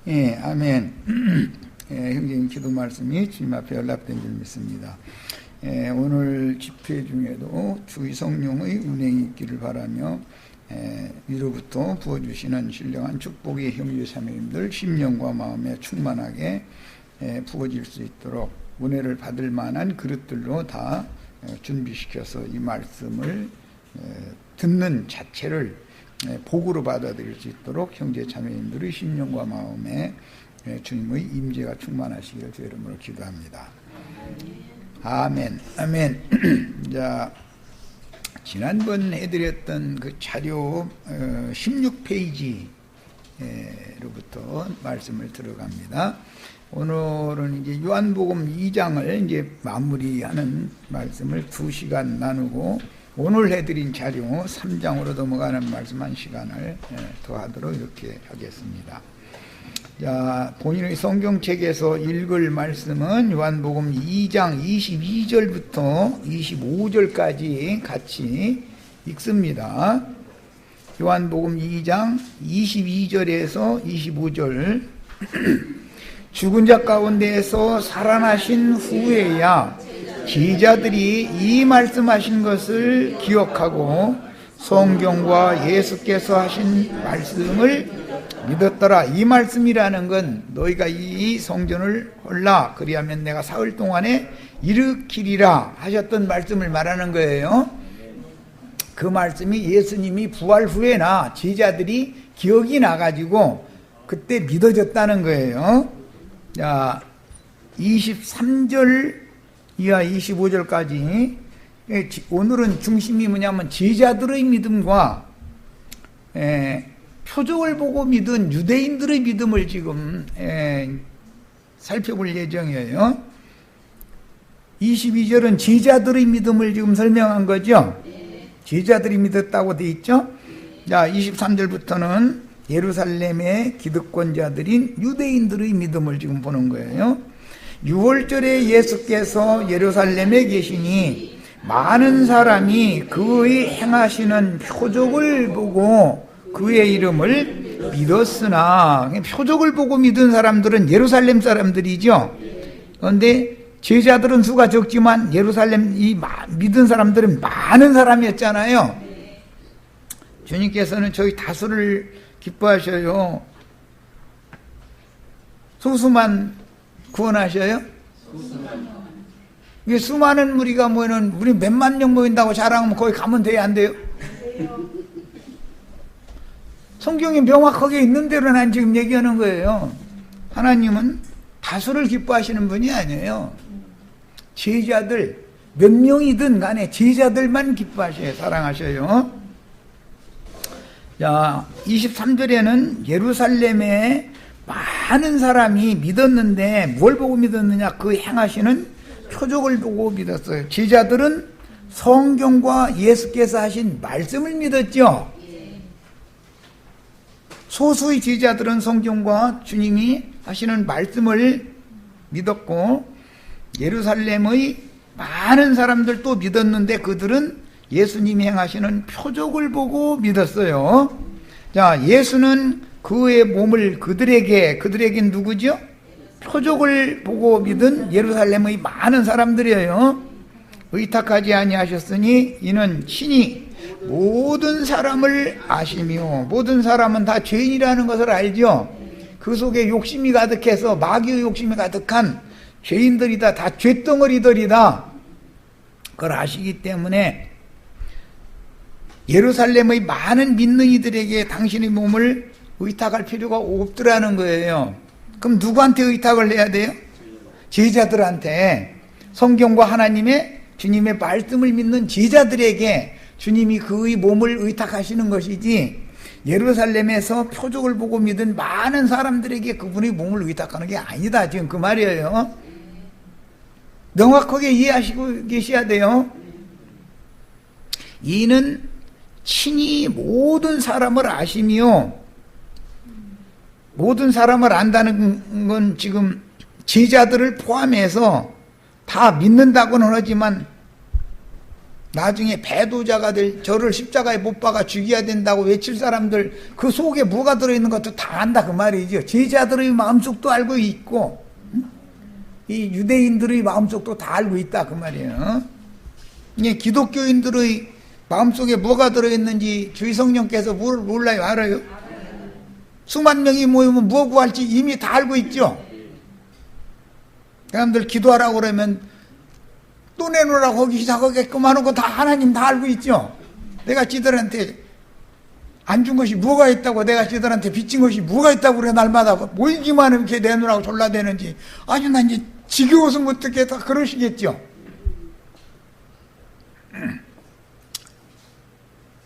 예, 아멘. 예, 형제님 기도 말씀이 주님 앞에 연락된 줄 믿습니다. 예, 오늘 집회 중에도 주의 성령의 운행이 있기를 바라며 위로부터 부어주시는 신령한 축복의 형제 자매님들 심령과 마음에 충만하게 부어질 수 있도록 은혜를 받을 만한 그릇들로 다 준비시켜서 이 말씀을 듣는 자체를 복으로 받아들일 수 있도록 형제 자매님들의 심령과 마음에 주님의 임재가 충만하시길 주 이름으로 기도합니다. 아멘. 아멘. 자, 지난번 해드렸던 그 자료 16페이지로부터 말씀을 들어갑니다. 오늘은 이제 요한복음 2장을 이제 마무리하는 말씀을 2시간 나누고 오늘 해드린 자료 3장으로 넘어가는 말씀 1시간을 더하도록 이렇게 하겠습니다. 자, 본인의 성경책에서 읽을 말씀은 요한복음 2장 22절부터 25절까지 같이 읽습니다. 요한복음 2장 22절에서 25절 죽은 자 가운데에서 살아나신 후에야 제자들이 이 말씀하신 것을 기억하고 성경과 예수께서 하신 말씀을 믿었더라. 이 말씀이라는 건 너희가 이 성전을 헐라 그리하면 내가 사흘 동안에 일으키리라 하셨던 말씀을 말하는 거예요. 그 말씀이 예수님이 부활 후에나 제자들이 기억이 나가지고 그때 믿어졌다는 거예요. 자, 23절 이하 25절까지 오늘은 중심이 뭐냐면 제자들의 믿음과 표적을 보고 믿은 유대인들의 믿음을 지금 살펴볼 예정이에요. 22절은 제자들의 믿음을 지금 설명한 거죠. 제자들이 믿었다고 돼 있죠. 자, 23절부터는 예루살렘의 기득권자들인 유대인들의 믿음을 지금 보는 거예요. 6월절에 예수께서 예루살렘에 계시니 많은 사람이 그의 행하시는 표적을 보고 그의 이름을 믿었으나, 표적을 보고 믿은 사람들은 예루살렘 사람들이죠. 그런데 제자들은 수가 적지만 예루살렘 이 믿은 사람들은 많은 사람이었잖아요. 주님께서는 저희 다수를 기뻐하셔요. 소수만 구원하셔요? 이게 수많은 무리가 모이는, 우리 몇만 명 모인다고 자랑하면 거기 가면 돼요, 안 돼요? 성경에 명확하게 있는 대로 난 지금 얘기하는 거예요. 하나님은 다수를 기뻐하시는 분이 아니에요. 제자들, 몇 명이든 간에 제자들만 기뻐하셔요. 사랑하셔요. 자, 23절에는 예루살렘에 많은 사람이 믿었는데 뭘 보고 믿었느냐? 그 행하시는 표적을 보고 믿었어요. 제자들은 성경과 예수께서 하신 말씀을 믿었죠. 소수의 제자들은 성경과 주님이 하시는 말씀을 믿었고 예루살렘의 많은 사람들도 믿었는데 그들은 예수님이 행하시는 표적을 보고 믿었어요. 자, 예수는 그의 몸을 그들에게 누구죠? 표적을 보고 믿은 예루살렘의 많은 사람들이에요. 의탁하지 아니하셨으니 이는 친히 모든 사람을 아시며, 모든 사람은 다 죄인이라는 것을 알죠. 그 속에 욕심이 가득해서 마귀의 욕심이 가득한 죄인들이다, 다 죄덩어리들이다, 그걸 아시기 때문에 예루살렘의 많은 믿는 이들에게 당신의 몸을 의탁할 필요가 없더라는 거예요. 그럼 누구한테 의탁을 해야 돼요? 제자들한테. 성경과 하나님의 주님의 말씀을 믿는 제자들에게 주님이 그의 몸을 의탁하시는 것이지, 예루살렘에서 표적을 보고 믿은 많은 사람들에게 그분의 몸을 의탁하는 게 아니다, 지금 그 말이에요. 명확하게 이해하시고 계셔야 돼요. 이는 친히 모든 사람을 아시며, 모든 사람을 안다는 건 지금 제자들을 포함해서 다 믿는다고는 하지만 나중에 배도자가 될 저를 십자가에 못 박아 죽여야 된다고 외칠 사람들 그 속에 뭐가 들어있는 것도 다 안다 그 말이죠. 제자들의 마음속도 알고 있고 이 유대인들의 마음속도 다 알고 있다 그 말이에요. 이 기독교인들의 마음속에 뭐가 들어있는지 주의 성령께서 몰라요? 알아요? 수만 명이 모이면 뭐 구할지 이미 다 알고 있죠. 사람들 기도하라고 그러면 또 내놓으라고 거기 시작하게끔 하는 거 다 하나님 다 알고 있죠. 내가 지들한테 안 준 것이 뭐가 있다고, 내가 지들한테 빚진 것이 뭐가 있다고 그래 날마다 모이기만 이렇게 내놓으라고 졸라대는지 아주 난 이제 지겨워서 못 듣게 다 그러시겠죠.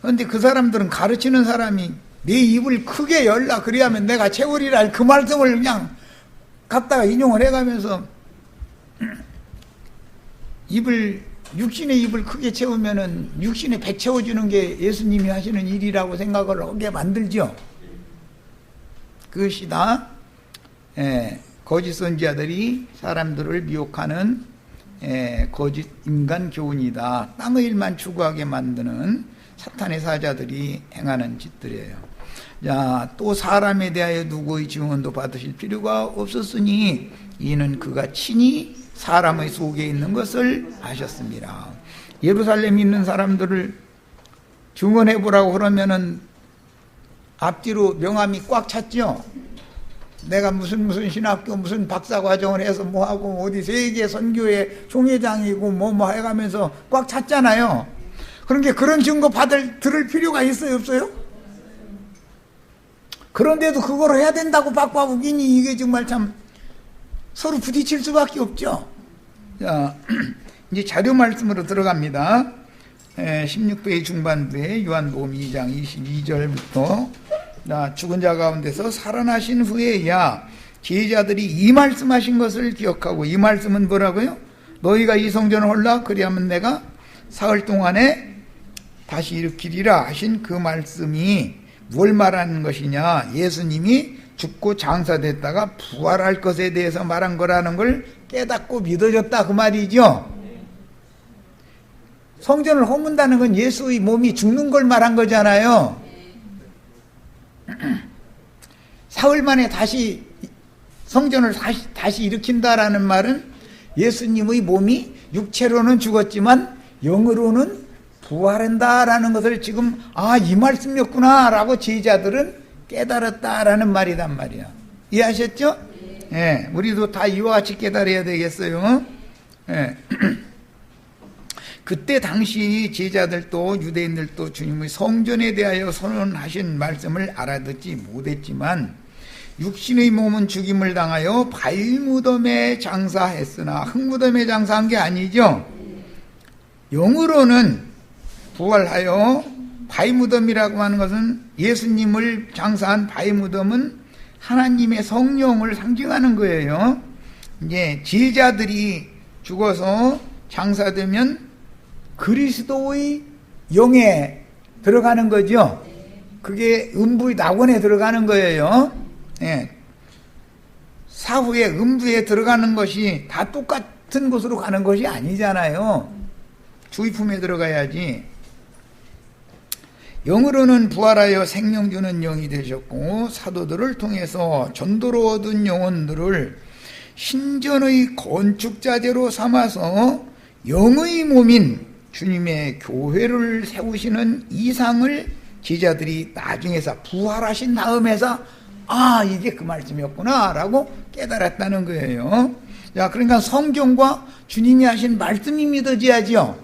그런데 그 사람들은 가르치는 사람이 내 입을 크게 열라 그래야면 내가 채우리라 할 그 말씀을 그냥 갖다가 인용을 해가면서 육신의 입을 크게 채우면은 육신에 배 채워주는 게 예수님이 하시는 일이라고 생각을 하게 만들죠. 그것이 다 거짓 선지자들이 사람들을 미혹하는 거짓 인간 교훈이다. 땅의 일만 추구하게 만드는 사탄의 사자들이 행하는 짓들이에요. 자, 또 사람에 대하여 누구의 증언도 받으실 필요가 없었으니 이는 그가 친히 사람의 속에 있는 것을 아셨습니다. 예루살렘에 있는 사람들을 증언해 보라고 그러면은 앞뒤로 명함이 꽉 찼죠. 내가 무슨 신학교 무슨 박사과정을 해서 뭐하고 어디 세계 선교회 총회장이고 뭐 해가면서 꽉 찼잖아요. 그러니까 그런 증거 들을 필요가 있어요 없어요? 그런데도 그걸 해야 된다고 박박우기니 이게 정말 참 서로 부딪힐 수밖에 없죠. 자, 이제 자료 말씀으로 들어갑니다. 16페이지 중반부에 요한복음 2장 22절부터 죽은 자 가운데서 살아나신 후에야 제자들이 이 말씀하신 것을 기억하고, 이 말씀은 뭐라고요? 너희가 이 성전을 헐라 그리하면 내가 사흘 동안에 다시 일으키리라 하신 그 말씀이 뭘 말하는 것이냐? 예수님이 죽고 장사됐다가 부활할 것에 대해서 말한 거라는 걸 깨닫고 믿어졌다 그 말이죠. 성전을 허문다는 건 예수의 몸이 죽는 걸 말한 거잖아요. 사흘 만에 다시 성전을 다시 일으킨다라는 말은 예수님의 몸이 육체로는 죽었지만 영으로는 부활한다라는 것을 지금 이 말씀이었구나 라고 제자들은 깨달았다라는 말이란 말이야. 이해하셨죠? 예, 우리도 다 이와 같이 깨달아야 되겠어요. 예. 그때 당시 제자들도 유대인들도 주님의 성전에 대하여 선언하신 말씀을 알아듣지 못했지만 육신의 몸은 죽임을 당하여 바위무덤에 장사했으나 흙무덤에 장사한 게 아니죠. 영으로는 부활하여 바위무덤이라고 하는 것은 예수님을 장사한 바위무덤은 하나님의 성령을 상징하는 거예요. 이제 제자들이 죽어서 장사되면 그리스도의 영에 들어가는 거죠. 그게 음부의 낙원에 들어가는 거예요. 예. 사후에 음부에 들어가는 것이 다 똑같은 곳으로 가는 것이 아니잖아요. 주의품에 들어가야지. 영으로는 부활하여 생명 주는 영이 되셨고 사도들을 통해서 전도로 얻은 영혼들을 신전의 건축자재로 삼아서 영의 몸인 주님의 교회를 세우시는 이상을 제자들이 나중에서 부활하신 다음에서 이게 그 말씀이었구나 라고 깨달았다는 거예요. 자, 그러니까 성경과 주님이 하신 말씀이 믿어져야죠.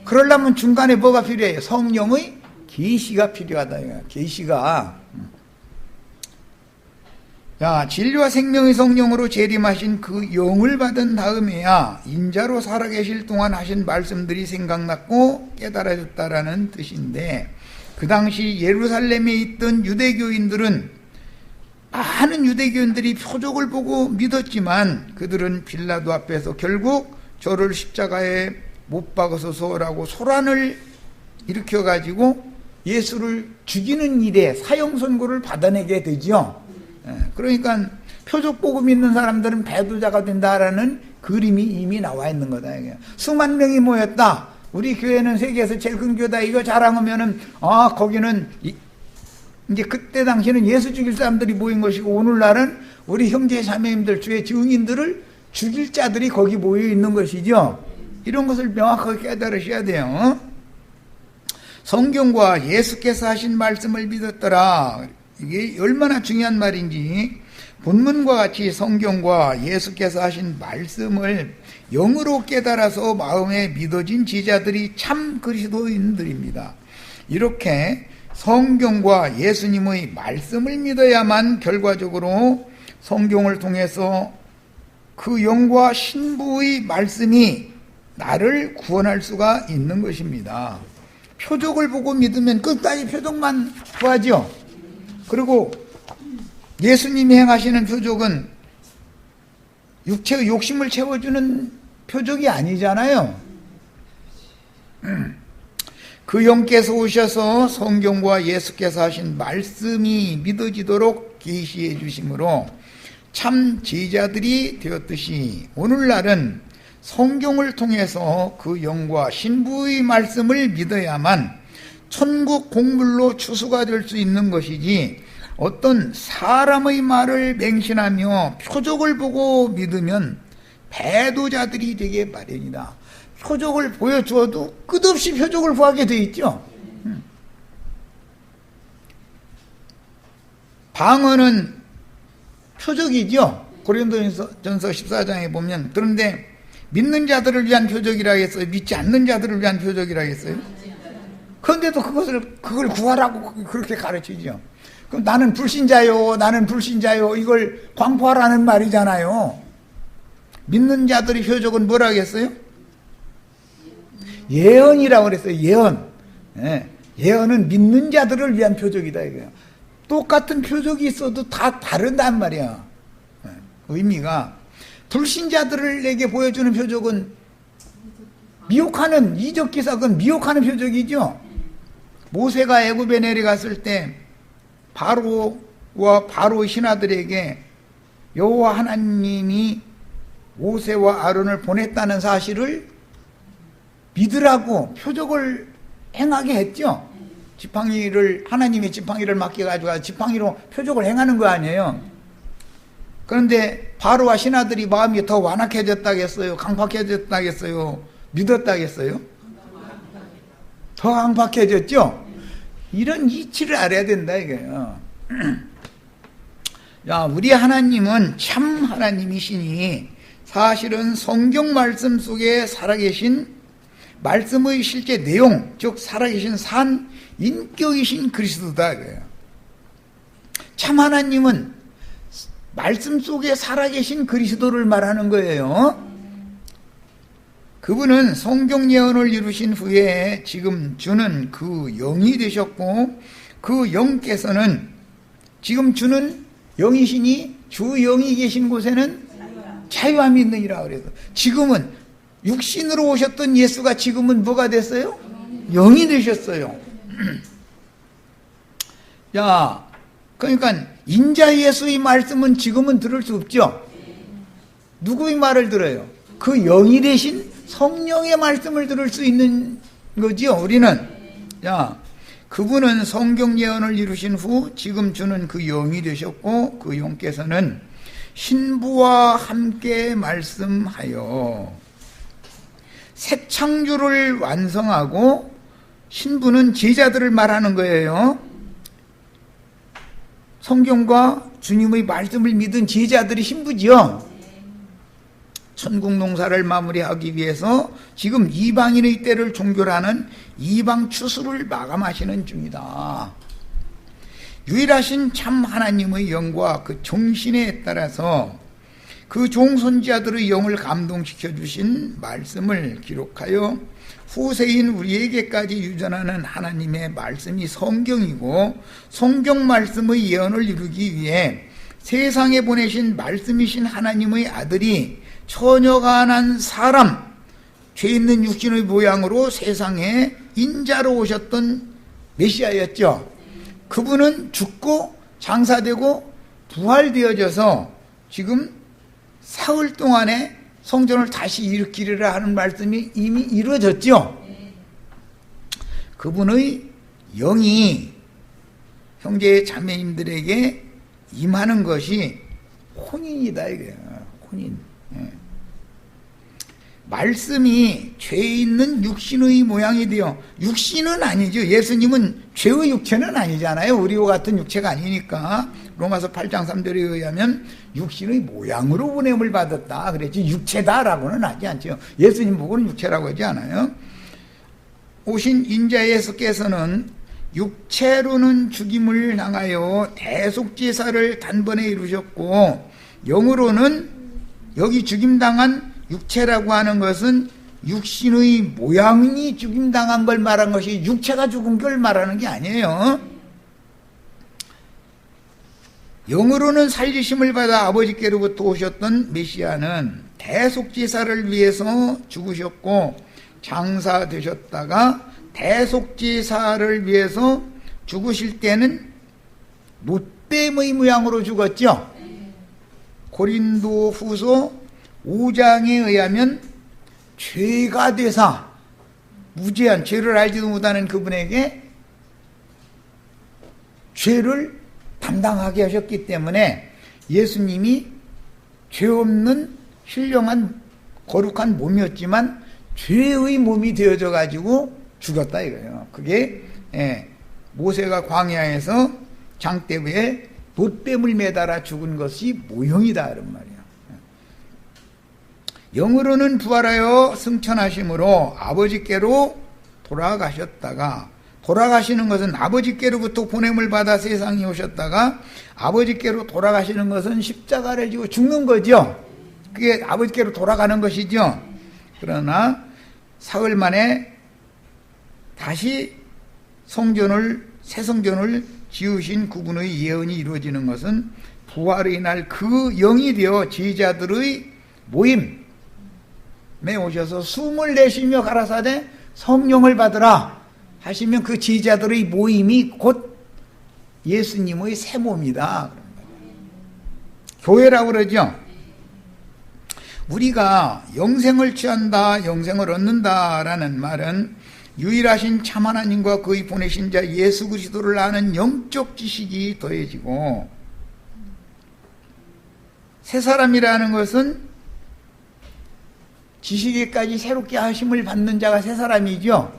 그러려면 중간에 뭐가 필요해요? 성령의 계시가 필요하다. 계시가. 자, 진리와 생명의 성령으로 재림하신 그 영을 받은 다음에야 인자로 살아계실 동안 하신 말씀들이 생각났고 깨달아졌다라는 뜻인데, 그 당시 예루살렘에 있던 유대교인들은 많은 유대교인들이 표적을 보고 믿었지만 그들은 빌라도 앞에서 결국 저를 십자가에 못 박으소서라고 소란을 일으켜가지고 예수를 죽이는 일에 사형 선고를 받아내게 되죠. 그러니까 표적 보고 믿는 사람들은 배도자가 된다라는 그림이 이미 나와 있는 거다. 수만 명이 모였다. 우리 교회는 세계에서 제일 큰 교다 이거 자랑하면은 거기는 이제 그때 당시에는 예수 죽일 사람들이 모인 것이고 오늘날은 우리 형제 자매님들 주의 증인들을 죽일 자들이 거기 모여 있는 것이죠. 이런 것을 명확하게 깨달으셔야 돼요. 성경과 예수께서 하신 말씀을 믿었더라. 이게 얼마나 중요한 말인지 본문과 같이 성경과 예수께서 하신 말씀을 영으로 깨달아서 마음에 믿어진 제자들이 참 그리스도인들입니다. 이렇게 성경과 예수님의 말씀을 믿어야만 결과적으로 성경을 통해서 그 영과 신부의 말씀이 나를 구원할 수가 있는 것입니다. 표적을 보고 믿으면 끝까지 표적만 구하죠. 그리고 예수님이 행하시는 표적은 육체의 욕심을 채워주는 표적이 아니잖아요. 그 영께서 오셔서 성경과 예수께서 하신 말씀이 믿어지도록 계시해 주심으로 참 제자들이 되었듯이 오늘날은 성경을 통해서 그 영과 신부의 말씀을 믿어야만 천국 공물로 추수가 될 수 있는 것이지 어떤 사람의 말을 맹신하며 표적을 보고 믿으면 배도자들이 되게 마련이다. 표적을 보여주어도 끝없이 표적을 구하게 돼 있죠. 방언은 표적이죠. 고린도전서 14장에 보면. 그런데 믿는 자들을 위한 표적이라 했어요? 믿지 않는 자들을 위한 표적이라 했어요? 그런데도 그걸 구하라고 그렇게 가르치죠. 그럼 나는 불신자요, 나는 불신자요, 이걸 광포하라는 말이잖아요. 믿는 자들의 표적은 뭐라 하겠어요? 예언이라고 그랬어요. 예언. 예언은 믿는 자들을 위한 표적이다 이거예요. 똑같은 표적이 있어도 다 다르단 말이야. 의미가. 불신자들에게 보여주는 표적은 미혹하는, 이적 기사건 미혹하는 표적이죠. 모세가 애굽에 내려갔을 때 바로와 바로의 신하들에게 여호와 하나님이 모세와 아론을 보냈다는 사실을 믿으라고 표적을 행하게 했죠. 지팡이를, 하나님의 지팡이를 맡겨가지고 지팡이로 표적을 행하는 거 아니에요. 그런데 바로와 신하들이 마음이 더 완악해졌다겠어요? 강팍해졌다겠어요? 믿었다겠어요? 더 강팍해졌죠? 이런 이치를 알아야 된다 이거예요. 야, 우리 하나님은 참 하나님이시니 사실은 성경 말씀 속에 살아계신 말씀의 실제 내용, 즉 살아계신 산 인격이신 그리스도다 이거예요. 참 하나님은 말씀 속에 살아계신 그리스도를 말하는 거예요. 그분은 성경 예언을 이루신 후에 지금 주는 그 영이 되셨고 그 영께서는 지금 주는 영이시니 주 영이 계신 곳에는 자유함이 있느니라 그래서 지금은 육신으로 오셨던 예수가 지금은 뭐가 됐어요? 영이 되셨어요. 야, 그러니까 인자 예수의 말씀은 지금은 들을 수 없죠. 누구의 말을 들어요? 그 영이 되신 성령의 말씀을 들을 수 있는 거지요. 우리는 야, 그분은 성경 예언을 이루신 후 지금 주는 그 영이 되셨고 그 영께서는 신부와 함께 말씀하여 새 창조를 완성하고 신부는 제자들을 말하는 거예요. 성경과 주님의 말씀을 믿은 제자들이 신부지요. 천국 농사를 마무리하기 위해서 지금 이방인의 때를 종결하는 이방 추수를 마감하시는 중이다. 유일하신 참 하나님의 영과 그 정신에 따라서 그 종손자들의 영을 감동시켜 주신 말씀을 기록하여 후세인 우리에게까지 유전하는 하나님의 말씀이 성경이고 성경 말씀의 예언을 이루기 위해 세상에 보내신 말씀이신 하나님의 아들이 처녀가 난 사람, 죄 있는 육신의 모양으로 세상에 인자로 오셨던 메시아였죠. 그분은 죽고 장사되고 부활되어져서 지금 사흘 동안에 성전을 다시 일으키리라 하는 말씀이 이미 이루어졌죠. 그분의 영이 형제 자매님들에게 임하는 것이 혼인이다 이거예요. 혼인. 예. 말씀이 죄 있는 육신의 모양이 되어, 육신은 아니죠. 예수님은 죄의 육체는 아니잖아요. 우리와 같은 육체가 아니니까. 로마서 8장 3절에 의하면 육신의 모양으로 보냄을 받았다 그랬지, 육체다라고는 하지 않죠. 예수님 보고는 육체라고 하지 않아요. 오신 인자 예수께서는 육체로는 죽임을 당하여 대속제사를 단번에 이루셨고, 영으로는 여기 죽임당한 육체라고 하는 것은 육신의 모양이 죽임당한 걸 말한 것이 육체가 죽은 걸 말하는 게 아니에요. 영으로는 살리심을 받아 아버지께로부터 오셨던 메시아는 대속제사를 위해서 죽으셨고 장사되셨다가 대속제사를 위해서 죽으실 때는 못뱀의 모양으로 죽었죠. 고린도 후서 5장에 의하면 죄가 되사 무죄한, 죄를 알지도 못하는 그분에게 죄를 담당하게 하셨기 때문에 예수님이 죄 없는 신령한 거룩한 몸이었지만 죄의 몸이 되어져 가지고 죽었다 이거예요. 그게 모세가 광야에서 장대부에 놋뱀을 매달아 죽은 것이 모형이다 이런 말이에요. 영으로는 부활하여 승천하심으로 아버지께로 돌아가셨다가, 돌아가시는 것은 아버지께로부터 보냄을 받아 세상에 오셨다가 아버지께로 돌아가시는 것은 십자가를 지고 죽는 거죠. 그게 아버지께로 돌아가는 것이죠. 그러나 사흘 만에 다시 새 성전을 지으신 그분의 예언이 이루어지는 것은 부활의 날 그 영이 되어 제자들의 모임에 오셔서 숨을 내쉬며 가라사대 성령을 받으라 하시면 그 제자들의 모임이 곧 예수님의 새 몸이다. 교회라고 그러죠. 우리가 영생을 취한다, 영생을 얻는다라는 말은 유일하신 참 하나님과 그의 보내신 자 예수 그리스도를 아는 영적 지식이 더해지고, 새 사람이라는 것은 지식에까지 새롭게 하심을 받는 자가 새 사람이죠.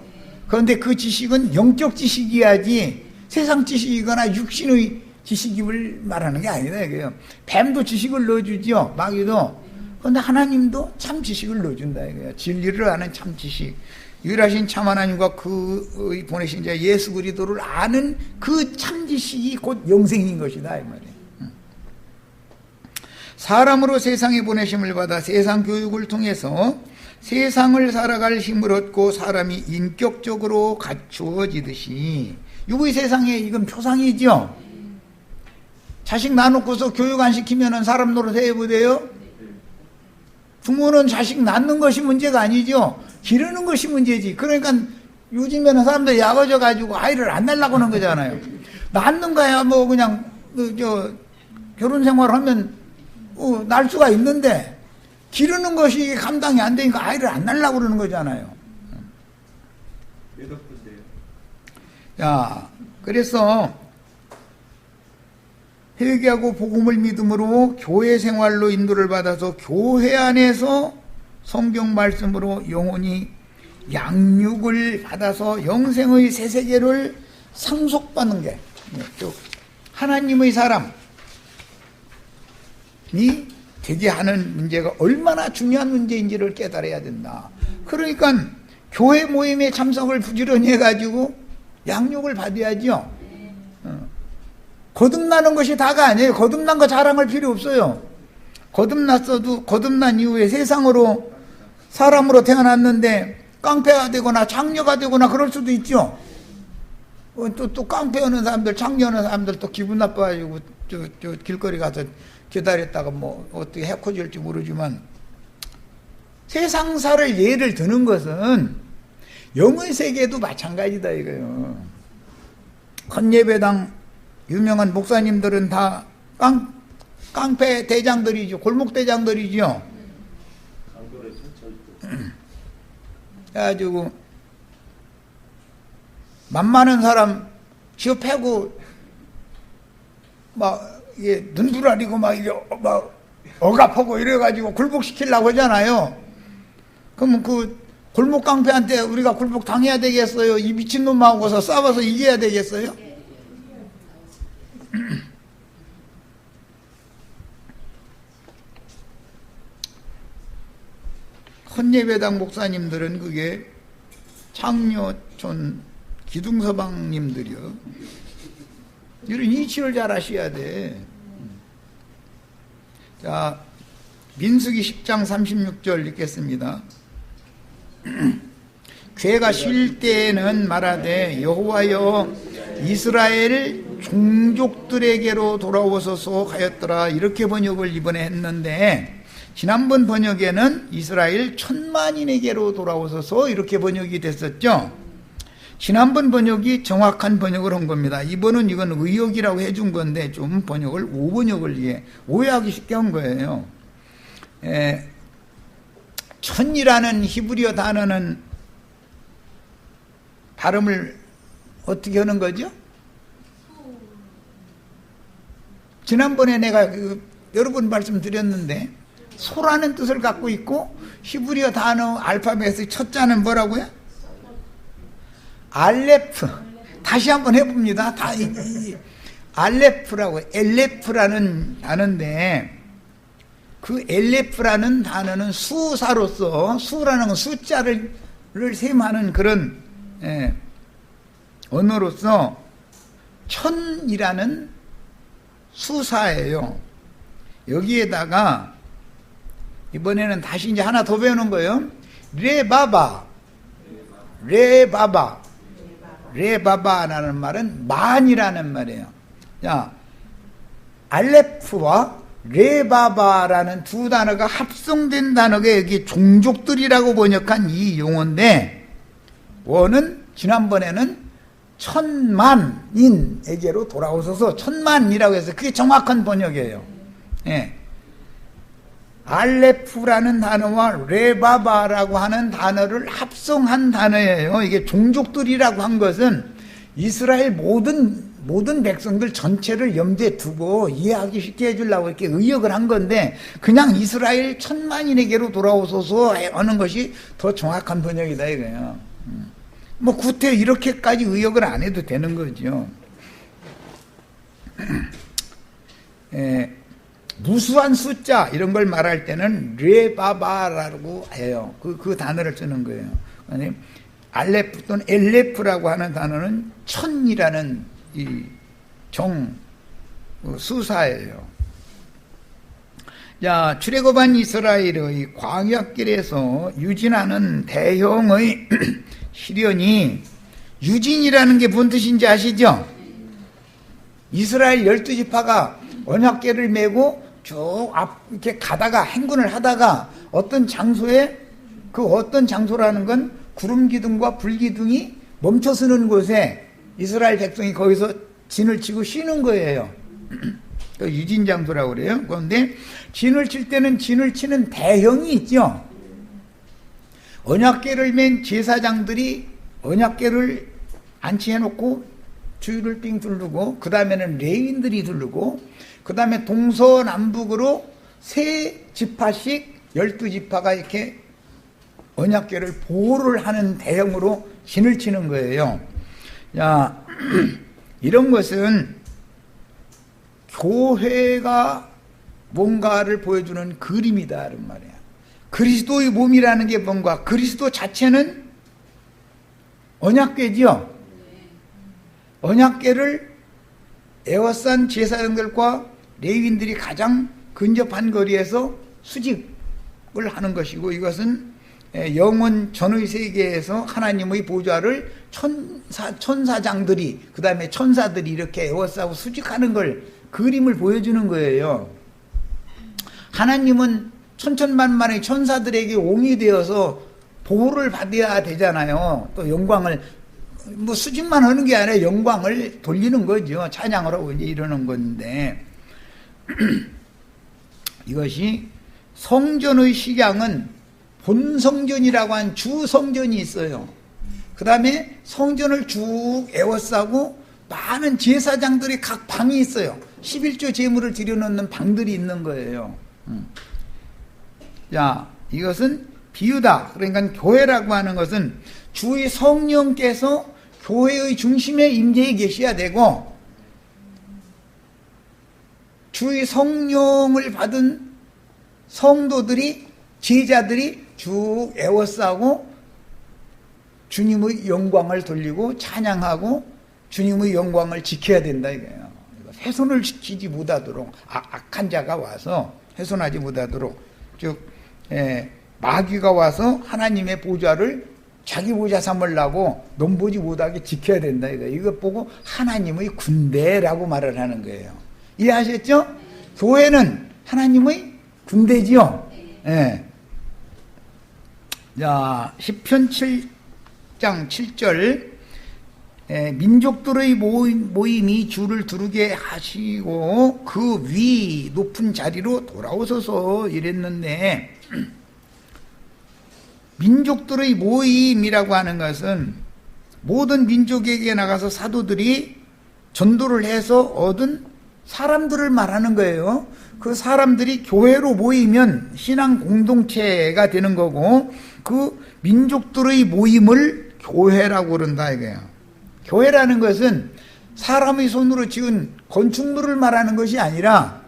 그런데 그 지식은 영적 지식이야지 세상 지식이거나 육신의 지식임을 말하는 게 아니다 이거예요. 뱀도 지식을 넣어주죠, 마귀도. 그런데 하나님도 참 지식을 넣어준다 이거예요. 진리를 아는 참 지식, 유일하신 참 하나님과 그의 보내신 자 예수 그리스도를 아는 그 참 지식이 곧 영생인 것이다 이 말이에요. 사람으로 세상에 보내심을 받아 세상 교육을 통해서 세상을 살아갈 힘을 얻고 사람이 인격적으로 갖추어지듯이, 이거 세상에 이건 표상이죠. 자식 낳아놓고서 교육 안 시키면 사람 노릇 해보대요. 부모는 자식 낳는 것이 문제가 아니죠. 기르는 것이 문제지. 그러니까 요즘에는 사람들 약어져 가지고 아이를 안 낳으려고 하는 거잖아요. 낳는 거야 뭐 그냥 결혼 생활하면 날 수가 있는데 기르는 것이 감당이 안 되니까 아이를 안 낳으려고 그러는 거잖아요. 자, 그래서 회개하고 복음을 믿음으로 교회 생활로 인도를 받아서 교회 안에서 성경 말씀으로 영혼이 양육을 받아서 영생의 새 세계를 상속받는 게, 즉 하나님의 사람이 되게 하는 문제가 얼마나 중요한 문제인지를 깨달아야 된다. 그러니까 교회 모임에 참석을 부지런히 해가지고 양육을 받아야죠. 거듭나는 것이 다가 아니에요. 거듭난 거 자랑할 필요 없어요. 거듭났어도 거듭난 이후에 세상으로 사람으로 태어났는데 깡패가 되거나 장녀가 되거나 그럴 수도 있죠. 또 깡패하는 사람들, 장녀하는 사람들 또 기분 나빠가지고 저 길거리 가서 기다렸다가 뭐 어떻게 해코질지 모르지만, 세상사를 예를 드는 것은 영의 세계도 마찬가지다 이거예요. 헌예배당 유명한 목사님들은 다 깡패 대장들이죠. 골목 대장들이죠. 그래가지고 만만한 사람 지어 패고 막 이게 눈부라리고 막 이게 막 억압하고 이래가지고 굴복시키려고 하잖아요. 그러면 그 골목 깡패한테 우리가 굴복 당해야 되겠어요? 이 미친놈하고서 싸워서 이겨야 되겠어요? 헌예배당 목사님들은 그게 창녀촌 기둥서방님들이요. 이런 이치를 잘 하셔야 돼. 자, 민수기 10장 36절 읽겠습니다. 괴가 쉴 때에는 말하되 여호와여 이스라엘 종족들에게로 돌아오소서 하였더라. 이렇게 번역을 이번에 했는데 지난번 번역에는 이스라엘 천만인에게로 돌아오소서 이렇게 번역이 됐었죠. 지난번 번역이 정확한 번역을 한 겁니다. 이번은 이건 의역이라고 해준 건데 좀 번역을 오번역을 오해하기 쉽게 한 거예요. 천이라는 히브리어 단어는 발음을 어떻게 하는 거죠? 지난번에 내가 여러 번 말씀드렸는데 소라는 뜻을 갖고 있고 히브리어 단어 알파벳의 첫 자는 뭐라고요? 알레프. 다시 한번 해봅니다. 알레프라고, 엘레프라는 단어인데 그 엘레프라는 단어는 수사로서, 수라는 건 숫자를 셈하는 그런 언어로서 천이라는 수사예요. 여기에다가 이번에는 다시 이제 하나 더 배우는 거예요. 레바바라는 말은 만이라는 말이에요. 자, 알레프와 레바바라는 두 단어가 합성된 단어가 여기 종족들이라고 번역한 이 용어인데 원은 지난번에는 천만인에게로 돌아오셔서 천만이라고 해서 그게 정확한 번역이에요. 예. 알레프라는 단어와 레바바라고 하는 단어를 합성한 단어예요. 이게 종족들이라고 한 것은 이스라엘 모든 백성들 전체를 염두에 두고 이해하기 쉽게 해주려고 이렇게 의역을 한 건데 그냥 이스라엘 천만인에게로 돌아오소서 하는 것이 더 정확한 번역이다 이거예요. 뭐 구태 이렇게까지 의역을 안 해도 되는 거죠. 무수한 숫자 이런 걸 말할 때는 레바바라고 해요. 그 단어를 쓰는 거예요. 알레프 또는 엘레프라고 하는 단어는 천이라는 이 수사예요. 자, 출애굽한 이스라엘의 광야길에서 유진하는 대형의 시련이, 유진이라는 게 뭔 뜻인지 아시죠? 이스라엘 12지파가 언약궤를 메고 쭉 이렇게 가다가 행군을 하다가 어떤 장소에, 그 어떤 장소라는 건 구름 기둥과 불 기둥이 멈춰서는 곳에 이스라엘 백성이 거기서 진을 치고 쉬는 거예요. 그 유진 장소라고 그래요. 그런데 진을 칠 때는 진을 치는 대형이 있죠. 언약궤를 맨 제사장들이 언약궤를 안치해놓고 주위를 삥 두르고, 그 다음에는 레위인들이 두르고, 그 다음에 동서남북으로 세 지파씩 12지파가 이렇게 언약궤를 보호를 하는 대형으로 진을 치는 거예요. 자, 이런 것은 교회가 뭔가를 보여주는 그림이다 이런 말이야. 그리스도의 몸이라는 게 뭔가, 그리스도 자체는 언약궤지요. 언약궤를 에워싼 제사장들과 레위인들이 가장 근접한 거리에서 수집을 하는 것이고, 이것은 영원 전의 세계에서 하나님의 보좌를 천사장들이, 그 다음에 천사들이 이렇게 에워싸고 수직하는 걸, 그림을 보여주는 거예요. 하나님은 천천만만의 천사들에게 옹이 되어서 보호를 받아야 되잖아요. 또 영광을, 뭐 수직만 하는 게 아니라 영광을 돌리는 거죠. 찬양을 하고 이제 이러는 건데, 이것이 성전의 식양은 본성전이라고 한 주성전이 있어요. 그 다음에 성전을 쭉 에워싸고 많은 제사장들이 각 방이 있어요. 11조 제물을 들여놓는 방들이 있는 거예요. 자, 이것은 비유다. 그러니까 교회라고 하는 것은 주의 성령께서 교회의 중심에 임재해 계셔야 되고, 주의 성령을 받은 성도들이, 제자들이 쭉 에워싸고 주님의 영광을 돌리고 찬양하고 주님의 영광을 지켜야 된다 이거예요. 훼손을 시키지 못하도록, 악한 자가 와서 훼손하지 못하도록, 즉 마귀가 와서 하나님의 보좌를 자기 보좌 삼으려고 넘보지 못하게 지켜야 된다 이거예요. 이것 보고 하나님의 군대라고 말을 하는 거예요. 이해하셨죠? 교회는 하나님의 군대지요. 예. 자, 시편 7장 7절, 민족들의 모임이 주를 두르게 하시고 그 위 높은 자리로 돌아오소서 이랬는데, 민족들의 모임이라고 하는 것은 모든 민족에게 나가서 사도들이 전도를 해서 얻은 사람들을 말하는 거예요. 그 사람들이 교회로 모이면 신앙 공동체가 되는 거고, 그 민족들의 모임을 교회라고 그런다 이거예요. 교회라는 것은 사람의 손으로 지은 건축물을 말하는 것이 아니라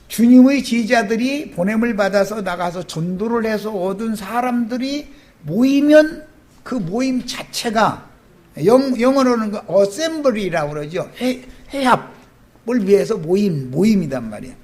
주님의 제자들이 보냄을 받아서 나가서 전도를 해서 얻은 사람들이 모이면 그 모임 자체가, 영어로는 그 어셈블리라고 그러죠. 회합을 위해서 모임이단 말이에요.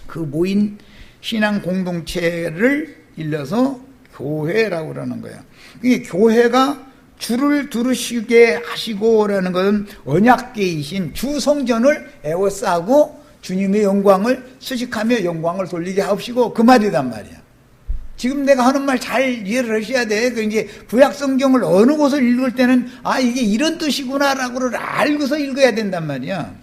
그 모인 신앙 공동체를 일러서 교회라고 그러는 거예요. 이게 교회가 주를 두르시게 하시고라는 것은 언약계이신 주 성전을 에워싸고 주님의 영광을 수식하며 영광을 돌리게 하옵시고, 그 말이단 말이야. 지금 내가 하는 말 잘 이해를 하셔야 돼. 그 이제 구약 성경을 어느 곳을 읽을 때는 이게 이런 뜻이구나라고를 알고서 읽어야 된단 말이야.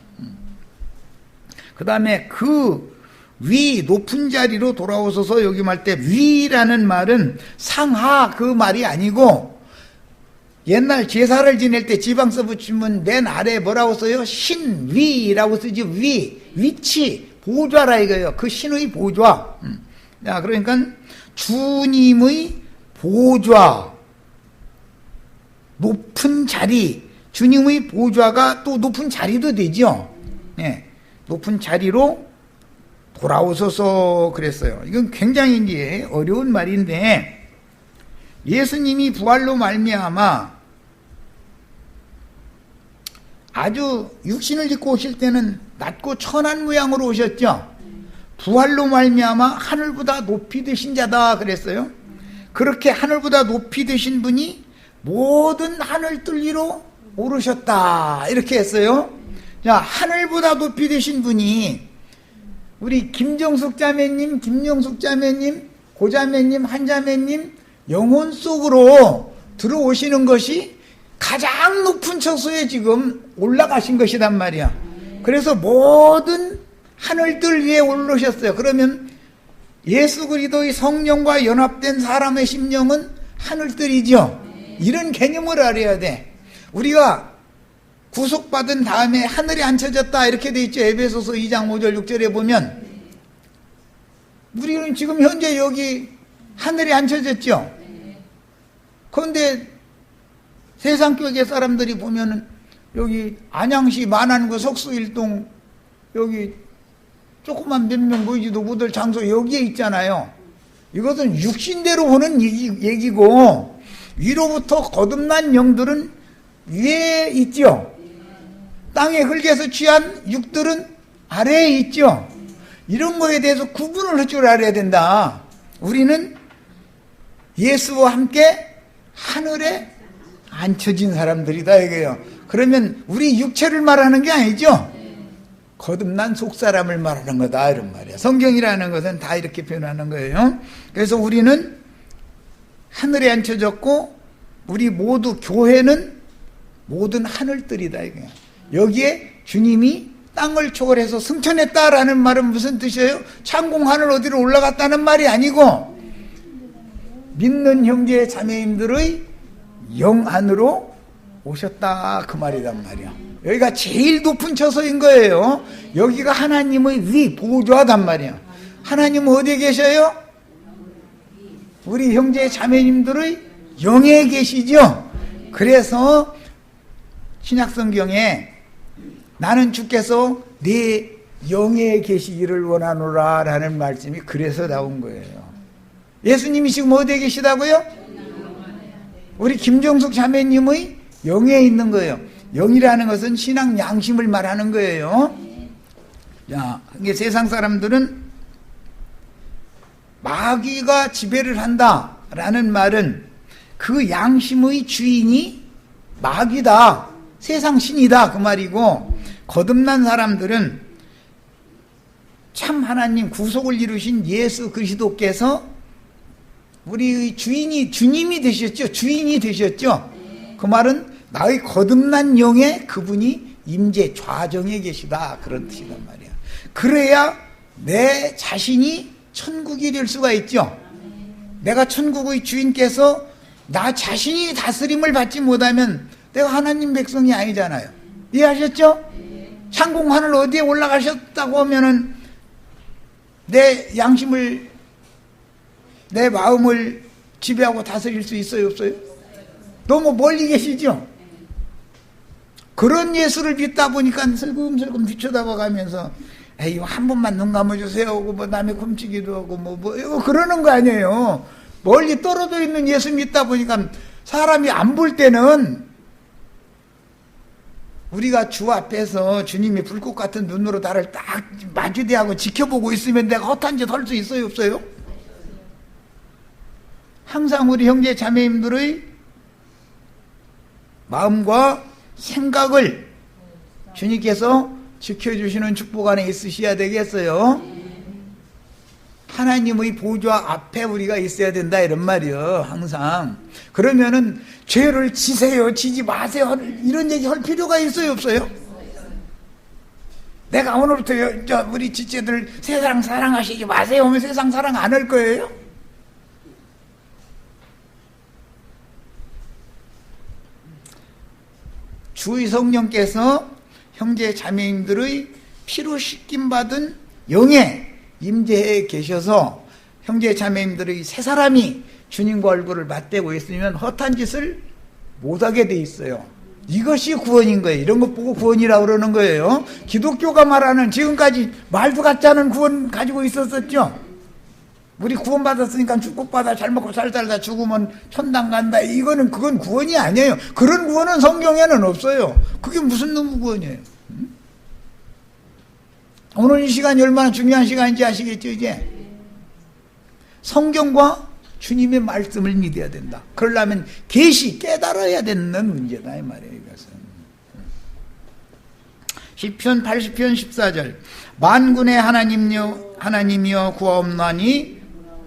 그 다음에 그 위 높은 자리로 돌아오소서, 여기 말 때 위라는 말은 상하 그 말이 아니고, 옛날 제사를 지낼 때 지방서 붙이면 맨 아래에 뭐라고 써요? 신위라고 쓰지. 위치, 보좌라 이거예요. 그 신의 보좌. 자, 그러니까 주님의 보좌, 높은 자리, 주님의 보좌가 또 높은 자리도 되죠. 예, 높은 자리로 돌아오소서 그랬어요. 이건 굉장히 이제 어려운 말인데, 예수님이 부활로 말미암아 아주 육신을 입고 오실 때는 낮고 천한 모양으로 오셨죠. 부활로 말미암아 하늘보다 높이 드신 자다 그랬어요. 그렇게 하늘보다 높이 드신 분이 모든 하늘들 위로 오르셨다 이렇게 했어요. 자, 하늘보다 높이 드신 분이 우리 김정숙 자매님, 김영숙 자매님, 고자매님, 한자매님 영혼 속으로 들어오시는 것이 가장 높은 처소에 지금 올라가신 것이란 말이야. 그래서 모든 하늘들 위에 올라오셨어요. 그러면 예수 그리스도의 성령과 연합된 사람의 심령은 하늘들이죠. 이런 개념을 알아야 돼. 우리가 구속받은 다음에 하늘에 앉혀졌다 이렇게 돼 있죠. 에베소서 2장 5절 6절에 보면 우리는 지금 현재 여기 하늘에 앉혀졌죠. 그런데 세상 쪽의 사람들이 보면은 여기 안양시 만안구 석수일동 여기 조그만 몇 명 보이지도 못할 장소 여기에 있잖아요. 이것은 육신대로 보는 얘기고, 위로부터 거듭난 영들은 위에 있죠. 땅의 흙에서 취한 육들은 아래에 있죠. 이런 거에 대해서 구분을 할 줄 알아야 된다. 우리는 예수와 함께 하늘에 앉혀진 사람들이다 이거예요. 그러면 우리 육체를 말하는 게 아니죠. 거듭난 속사람을 말하는 거다 이런 말이야. 성경이라는 것은 다 이렇게 표현하는 거예요. 그래서 우리는 하늘에 앉혀졌고, 우리 모두 교회는 모든 하늘들이다 이거예요. 여기에 주님이 땅을 초월해서 승천했다라는 말은 무슨 뜻이에요? 창공 하늘 어디로 올라갔다는 말이 아니고 믿는 형제 자매님들의 영 안으로 오셨다 그 말이란 말이야. 여기가 제일 높은 처소인 거예요. 여기가 하나님의 위 보좌단 말이야. 하나님은 어디에 계셔요? 우리 형제 자매님들의 영에 계시죠. 그래서 신약성경에 나는 주께서 네 영에 계시기를 원하노라 라는 말씀이 그래서 나온 거예요. 예수님이 지금 어디에 계시다고요? 우리 김정숙 자매님의 영에 있는 거예요. 영이라는 것은 신앙 양심을 말하는 거예요. 자, 이게 세상 사람들은 마귀가 지배를 한다라는 말은 그 양심의 주인이 마귀다, 세상 신이다 그 말이고, 거듭난 사람들은 참 하나님 구속을 이루신 예수 그리스도께서 우리의 주님이 되셨죠. 주인이 되셨죠. 그 말은 나의 거듭난 영에 그분이 임재 좌정에 계시다 그런 뜻이란 말이야. 그래야 내 자신이 천국이 될 수가 있죠. 내가 천국의 주인께서 나 자신이 다스림을 받지 못하면 내가 하나님 백성이 아니잖아요. 이해하셨죠? 창공 하늘 어디에 올라가셨다고 하면은 내 양심을, 내 마음을 지배하고 다스릴 수 있어요, 없어요? 너무 멀리 계시죠? 그런 예수를 믿다 보니까 슬금슬금 뒤쳐다봐 가면서 에이, 한 번만 눈 감아주세요 하고 뭐 남의 훔치기도 하고 뭐 이거 그러는 거 아니에요. 멀리 떨어져 있는 예수 믿다 보니까 사람이 안 볼 때는 우리가 주 앞에서 주님이 불꽃 같은 눈으로 나를 딱 마주대하고 지켜보고 있으면 내가 허탄 짓 할 수 있어요, 없어요? 항상 우리 형제 자매님들의 마음과 생각을 주님께서 지켜주시는 축복 안에 있으셔야 되겠어요. 하나님의 보좌 앞에 우리가 있어야 된다 이런 말이요. 항상. 그러면은 죄를 지세요, 지지 마세요 이런 얘기 할 필요가 있어요, 없어요? 내가 오늘부터 우리 지체들 세상 사랑하시지 마세요 하면 세상 사랑 안 할 거예요? 주의 성령께서 형제 자매님들의 피로 씻김받은 영에 임재해 계셔서 형제 자매님들의 세 사람이 주님과 얼굴을 맞대고 있으면 허탄 짓을 못하게 돼 있어요. 이것이 구원인 거예요. 이런 것 보고 구원이라고 그러는 거예요. 기독교가 말하는 지금까지 말도 같지 않은 구원 가지고 있었었죠. 우리 구원받았으니까 축복받아 잘 먹고 잘 살다 죽으면 천당 간다. 그건 구원이 아니에요. 그런 구원은 성경에는 없어요. 그게 무슨 놈의 구원이에요? 오늘 이 시간이 얼마나 중요한 시간인지 아시겠죠, 이제? 성경과 주님의 말씀을 믿어야 된다. 그러려면 깨달아야 되는 문제다, 이 말이에요, 이것은. 시편 80편 14절. 만군의 하나님이여 구하옵나니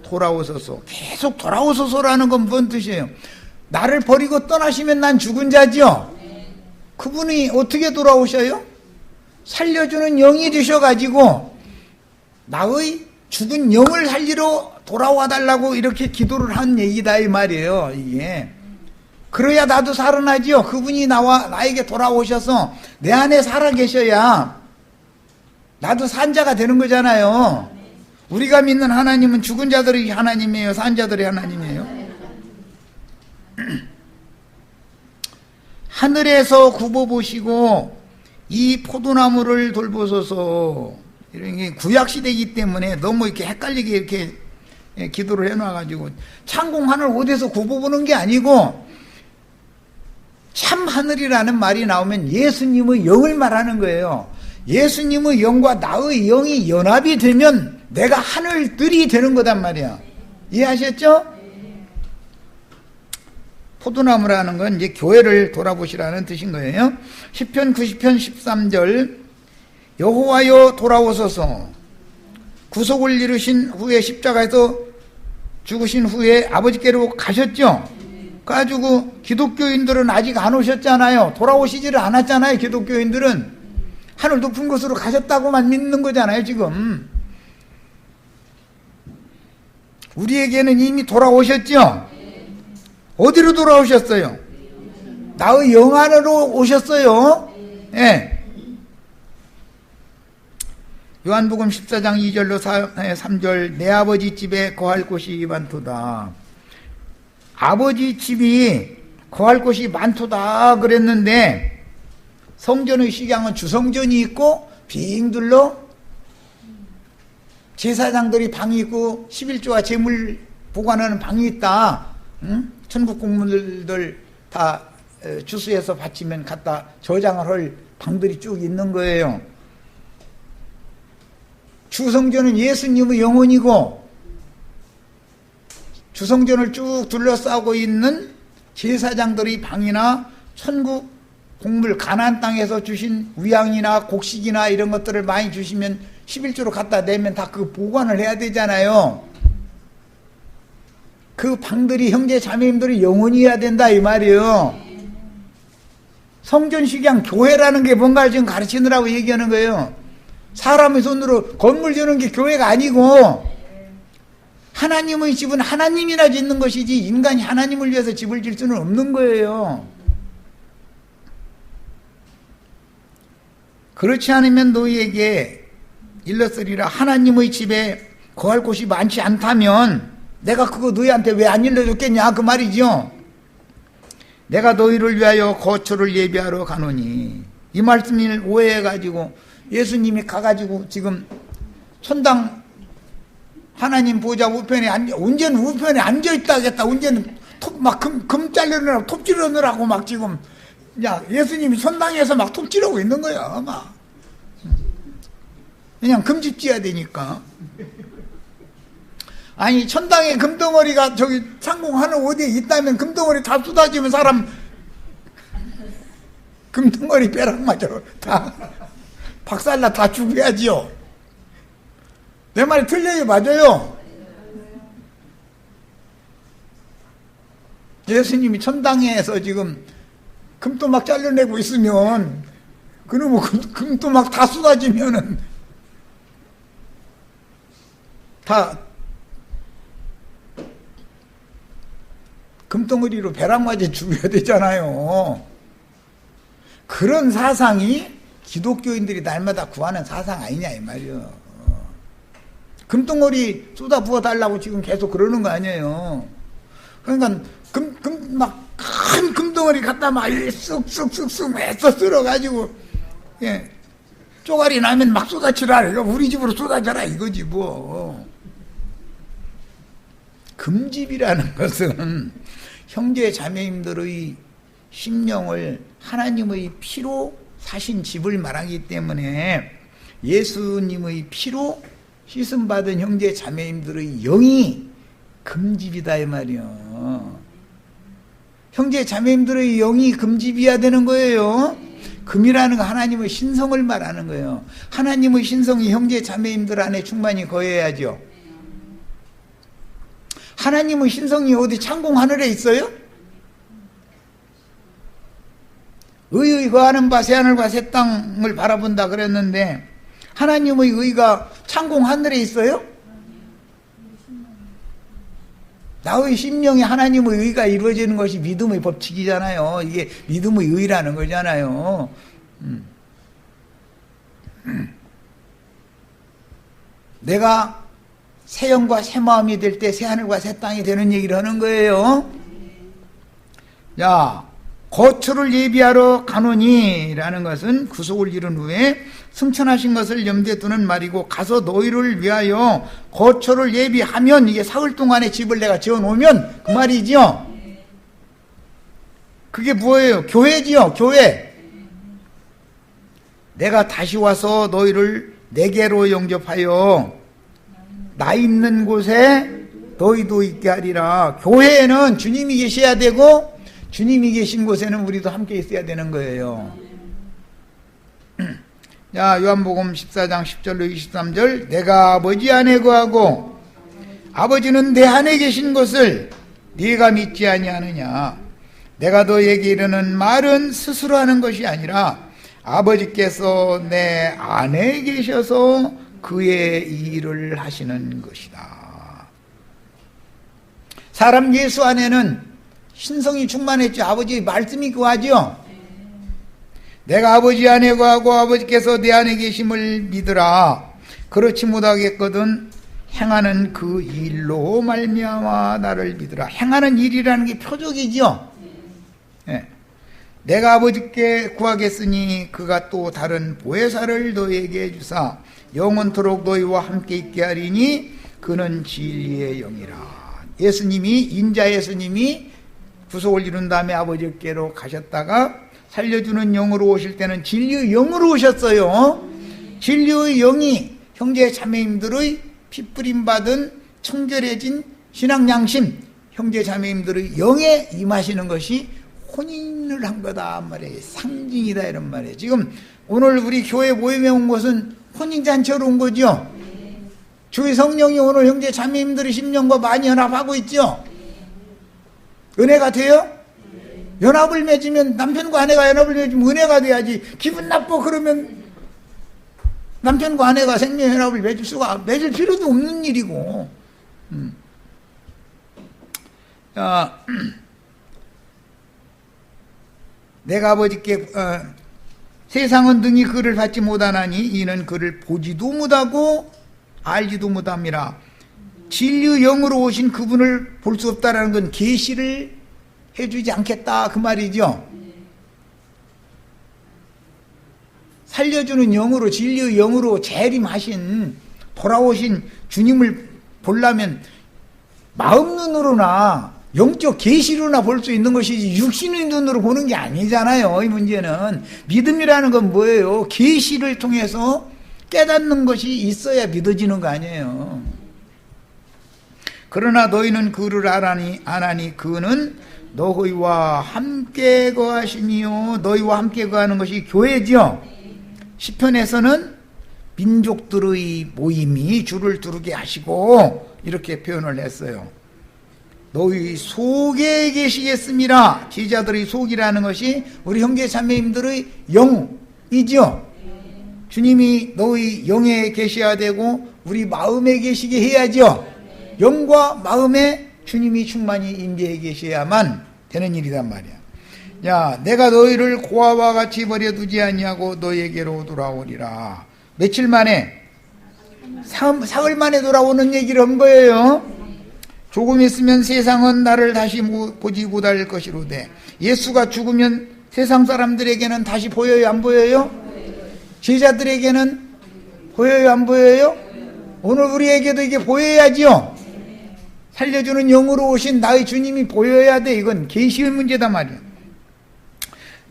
돌아오소서. 계속 돌아오소서라는 건 뭔 뜻이에요? 나를 버리고 떠나시면 난 죽은 자죠? 그분이 어떻게 돌아오셔요? 살려주는 영이 되셔가지고 나의 죽은 영을 살리러 돌아와 달라고 이렇게 기도를 한 얘기다 이 말이에요. 이게 그래야 나도 살아나지요. 그분이 나에게 돌아오셔서 내 안에 살아 계셔야 나도 산자가 되는 거잖아요. 우리가 믿는 하나님은 죽은 자들의 하나님이에요, 산 자들의 하나님이에요? 하늘에서 굽어보시고 이 포도나무를 돌보소서. 이런 게 구약시대이기 때문에 너무 이렇게 헷갈리게 이렇게 기도를 해놔가지고 창공 하늘 어디서 굽어보는 게 아니고 참 하늘이라는 말이 나오면 예수님의 영을 말하는 거예요. 예수님의 영과 나의 영이 연합이 되면 내가 하늘들이 되는 거단 말이야. 이해하셨죠? 포도나무라는 건 이제 교회를 돌아보시라는 뜻인 거예요. 시편 90편 13절. 여호와여 돌아오소서. 구속을 이루신 후에 십자가에서 죽으신 후에 아버지께로 가셨죠. 가지고 기독교인들은 아직 안 오셨잖아요. 돌아오시지를 않았잖아요. 기독교인들은 하늘 높은 곳으로 가셨다고만 믿는 거잖아요, 지금. 우리에게는 이미 돌아오셨죠? 어디로 돌아오셨어요? 나의 영 안으로 오셨어요. 예. 요한복음 14장 2절로 3절 내 아버지 집에 거할 곳이 많도다. 아버지 집이 거할 곳이 많도다 그랬는데 성전의 식양은 주성전이 있고 빙 둘러 제사장들이 방이 있고 11조와 재물 보관하는 방이 있다. 응? 천국 공무원들 다 주수해서 바치면 갖다 저장을 할 방들이 쭉 있는 거예요. 주성전은 예수님의 영혼이고 주성전을 쭉 둘러싸고 있는 제사장들의 방이나 천국 곡물 가나안 땅에서 주신 위양이나 곡식이나 이런 것들을 많이 주시면 11조로 갖다 내면 다 그 보관을 해야 되잖아요. 그 방들이 형제 자매님들이 영원이어야 된다 이 말이에요. 성전 식양 교회라는 게 뭔가를 지금 가르치느라고 얘기하는 거예요. 사람의 손으로 건물 지는 게 교회가 아니고 하나님의 집은 하나님이나 짓는 것이지 인간이 하나님을 위해서 집을 질 수는 없는 거예요. 그렇지 않으면 너희에게 일렀으리라. 하나님의 집에 거할 곳이 많지 않다면 내가 그거 너희한테 왜 안 일러줬겠냐 그 말이죠. 내가 너희를 위하여 거처를 예비하러 가노니. 이 말씀을 오해해가지고 예수님이 가가지고 지금 천당 하나님 보좌 우편에 언제는 우편에 앉아있다 하겠다. 언제는 금 자르느라고 톱 지르느라고 막 지금 야 예수님이 천당에서 막 톱 지르고 있는 거야. 막 그냥 금집 지어야 되니까. 아니 천당에 금덩어리가 저기 상공 하늘 어디에 있다면 금덩어리 다 쏟아지면 사람 금덩어리 벼락 맞아 다 박살나 다 죽여야지요. 내 말이 틀려요? 맞아요? 예수님이 천당에서 지금 금토막 잘라내고 있으면 그놈의 금토막 다 쏟아지면은 다 금덩어리로 벼락 맞아 죽여야 되잖아요. 그런 사상이 기독교인들이 날마다 구하는 사상 아니냐 이 말이에요. 금덩어리 쏟아 부어 달라고 지금 계속 그러는 거 아니에요. 그러니까 큰 금덩어리 갖다 막 쑥쑥쑥쑥 해서 쓸어가지고 예, 쪼가리 나면 막 쏟아치라. 우리 집으로 쏟아져라 이거지 뭐. 금집이라는 것은 형제 자매님들의 심령을 하나님의 피로 사신 집을 말하기 때문에 예수님의 피로 씻음받은 형제 자매님들의 영이 금집이다 이 말이요. 형제 자매님들의 영이 금집이어야 되는 거예요. 금이라는 거 하나님의 신성을 말하는 거예요. 하나님의 신성이 형제 자매님들 안에 충만히 거해야죠. 하나님의 신성이 어디 창공 하늘에 있어요? 의의 거하는 바 새하늘과 새 땅을 바라본다 그랬는데 하나님의 의가 창공 하늘에 있어요? 나의 심령에 하나님의 의가 이루어지는 것이 믿음의 법칙이잖아요. 이게 믿음의 의라는 거잖아요. 내가 새 영과 새 마음이 될 때 새 하늘과 새 땅이 되는 얘기를 하는 거예요. 자, 거처를 예비하러 가노니 라는 것은 구속을 이룬 후에 승천하신 것을 염두에 두는 말이고, 가서 너희를 위하여 거처를 예비하면, 이게 사흘 동안의 집을 내가 지어놓으면 그 말이지요. 그게 뭐예요? 교회지요. 교회. 내가 다시 와서 너희를 내게로 영접하여 나 있는 곳에 너희도 있게 하리라. 교회에는 주님이 계셔야 되고 주님이 계신 곳에는 우리도 함께 있어야 되는 거예요. 자, 요한복음 14장 10절로 23절. 내가 아버지 안에 거하고 아버지는 내 안에 계신 것을 네가 믿지 아니하느냐. 내가 너에게 이르는 말은 스스로 하는 것이 아니라 아버지께서 내 안에 계셔서 그의 일을 하시는 것이다. 사람 예수 안에는 신성이 충만했죠. 아버지 말씀이 거하죠. 내가 아버지 안에 거하고 아버지께서 내 안에 계심을 믿으라. 그렇지 못하겠거든 행하는 그 일로 말미암아 나를 믿으라. 행하는 일이라는 게 표적이죠. 예. 내가 아버지께 구하겠으니 그가 또 다른 보혜사를 너희에게 주사 영원토록 너희와 함께 있게 하리니 그는 진리의 영이라. 예수님이 인자 예수님이 구속을 이룬 다음에 아버지께로 가셨다가 살려주는 영으로 오실 때는 진리의 영으로 오셨어요. 진리의 영이 형제 자매님들의 핏부림 받은 청결해진 신앙 양심, 형제 자매님들의 영에 임하시는 것이 혼인을 한 거다 말이에요. 상징이다 이런 말이에요. 지금 오늘 우리 교회 모임에 온 것은 혼인잔치로 온 거죠. 주의 성령이 오늘 형제 자매님들의 심령과 많이 연합하고 있죠. 은혜가 돼요? 연합을 맺으면, 남편과 아내가 연합을 맺으면 은혜가 돼야지. 기분 나빠 그러면 남편과 아내가 생명연합을 맺을 필요도 없는 일이고. 자, 내가 아버지께 세상은 능히 그를 받지 못하나니 이는 그를 보지도 못하고 알지도 못함이라. 진리의 영으로 오신 그분을 볼 수 없다라는 건 계시를 해주지 않겠다 그 말이죠. 살려주는 영으로, 진리의 영으로 재림하신 돌아오신 주님을 보려면 마음 눈으로나 영적 계시로나 볼 수 있는 것이지 육신의 눈으로 보는 게 아니잖아요. 이 문제는 믿음이라는 건 뭐예요? 계시를 통해서 깨닫는 것이 있어야 믿어지는 거 아니에요. 그러나 너희는 그를 아나니 그는 너희와 함께 거하시니요. 너희와 함께 거하는 것이 교회죠. 시편에서는 민족들의 모임이 주를 두르게 하시고 이렇게 표현을 했어요. 너희 속에 계시겠습니다. 제자들의 속이라는 것이 우리 형제 자매님들의 영이죠. 주님이 너희 영에 계셔야 되고 우리 마음에 계시게 해야죠. 영과 마음에 주님이 충만히 임재해 계셔야만 되는 일이란 말이야. 야, 내가 너희를 고아와 같이 버려두지 아니하고 너희에게로 돌아오리라. 며칠 만에, 사흘 만에 돌아오는 얘기를 한 거예요. 조금 있으면 세상은 나를 다시 보지 못할 것이로되. 예수가 죽으면 세상 사람들에게는 다시 보여요, 안 보여요? 제자들에게는 보여요, 안 보여요? 오늘 우리에게도 이게 보여야지요. 살려주는 영으로 오신 나의 주님이 보여야 돼. 이건 계시의 문제다 말이야.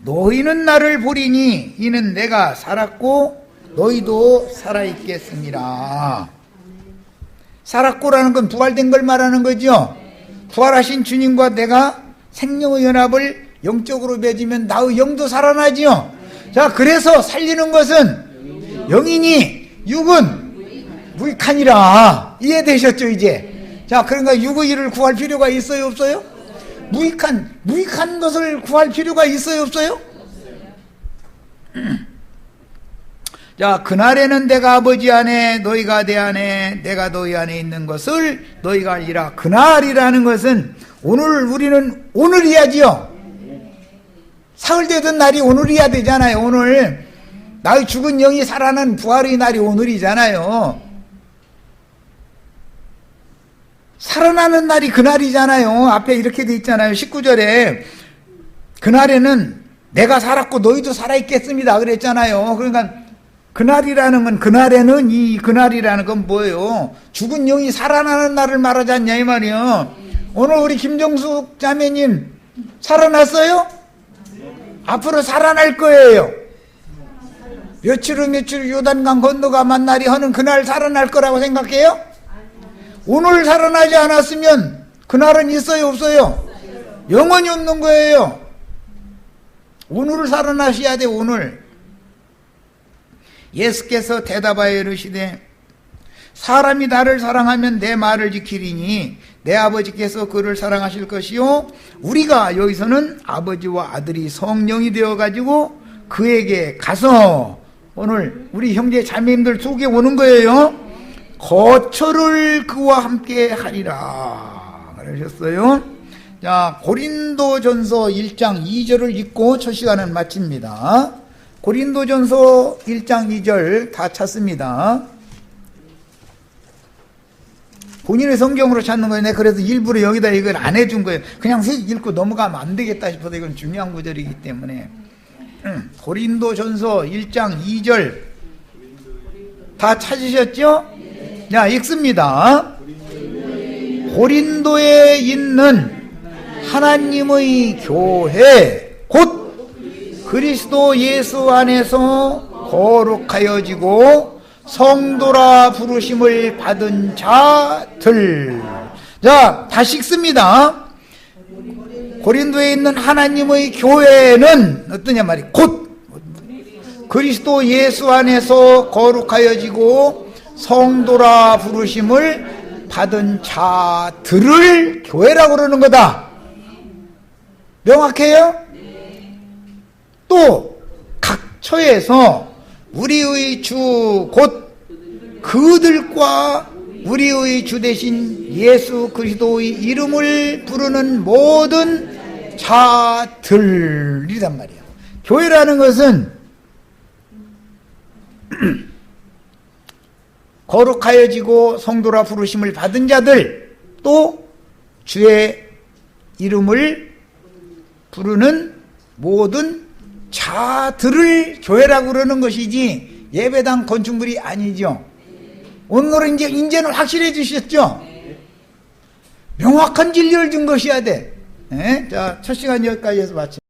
너희는 나를 보리니 이는 내가 살았고 너희도 살아있겠습니다. 살았고라는 건 부활된 걸 말하는 거죠. 부활하신 주님과 내가 생명의 연합을 영적으로 맺으면 나의 영도 살아나죠. 자, 그래서 살리는 것은 영이니 육은 무익하니라. 이해되셨죠 이제? 자, 그러니까 육의 일을 구할 필요가 있어요 없어요? 무익한 것을 구할 필요가 있어요 없어요? 자, 그날에는 내가 아버지 안에 너희가 내 안에 내가 너희 안에 있는 것을 너희가 알리라. 그날이라는 것은 오늘, 우리는 오늘이야지요. 사흘 되던 날이 오늘이야 되잖아요. 오늘 나의 죽은 영이 살아난 부활의 날이 오늘이잖아요. 살아나는 날이 그날이잖아요. 앞에 이렇게 돼 있잖아요. 19절에 그날에는 내가 살았고 너희도 살아있겠습니다 그랬잖아요. 그러니까 그날이라는 건, 그날에는, 이 그날이라는 건 뭐예요? 죽은 영이 살아나는 날을 말하지 않냐 이 말이에요. 오늘 우리 김정숙 자매님 살아났어요? 앞으로 살아날 거예요. 며칠 후 요단강 건너가만 날이 하는 그날 살아날 거라고 생각해요? 오늘 살아나지 않았으면 그날은 있어요 없어요? 영원히 없는 거예요. 오늘을 살아나셔야 돼. 오늘. 예수께서 대답하여 이르시되 사람이 나를 사랑하면 내 말을 지키리니 내 아버지께서 그를 사랑하실 것이요 우리가 여기서는 아버지와 아들이 성령이 되어가지고 그에게 가서, 오늘 우리 형제 자매님들 속에 오는 거예요. 거처를 그와 함께 하리라. 잘하셨어요. 자, 고린도전서 1장 2절을 읽고 첫 시간은 마칩니다. 고린도전서 1장 2절 다 찾습니다. 본인의 성경으로 찾는 거예요. 내가 그래서 일부러 여기다 이걸 안 해준 거예요. 그냥 읽고 넘어가면 안 되겠다 싶어서 이건 중요한 구절이기 때문에. 고린도전서 1장 2절 다 찾으셨죠? 자, 읽습니다. 고린도에 있는 하나님의 교회 곧 그리스도 예수 안에서 거룩하여지고 성도라 부르심을 받은 자들. 자, 다시 읽습니다. 고린도에 있는 하나님의 교회는 어떠냐 말이 곧 그리스도 예수 안에서 거룩하여지고 성도라 부르심을 받은 자들을 교회라고 그러는 거다. 명확해요? 또 각처에서 우리의 주 곧 그들과 우리의 주 대신 예수 그리스도의 이름을 부르는 모든 자들이란 말이야. 교회라는 것은 거룩하여지고 성도라 부르심을 받은 자들, 또 주의 이름을 부르는 모든 자들을 교회라고 그러는 것이지 예배당 건축물이 아니죠. 오늘은 이제는 확실해 주셨죠? 명확한 진리를 준 것이어야 돼. 자, 첫 시간 여기까지 해서 마칩니다.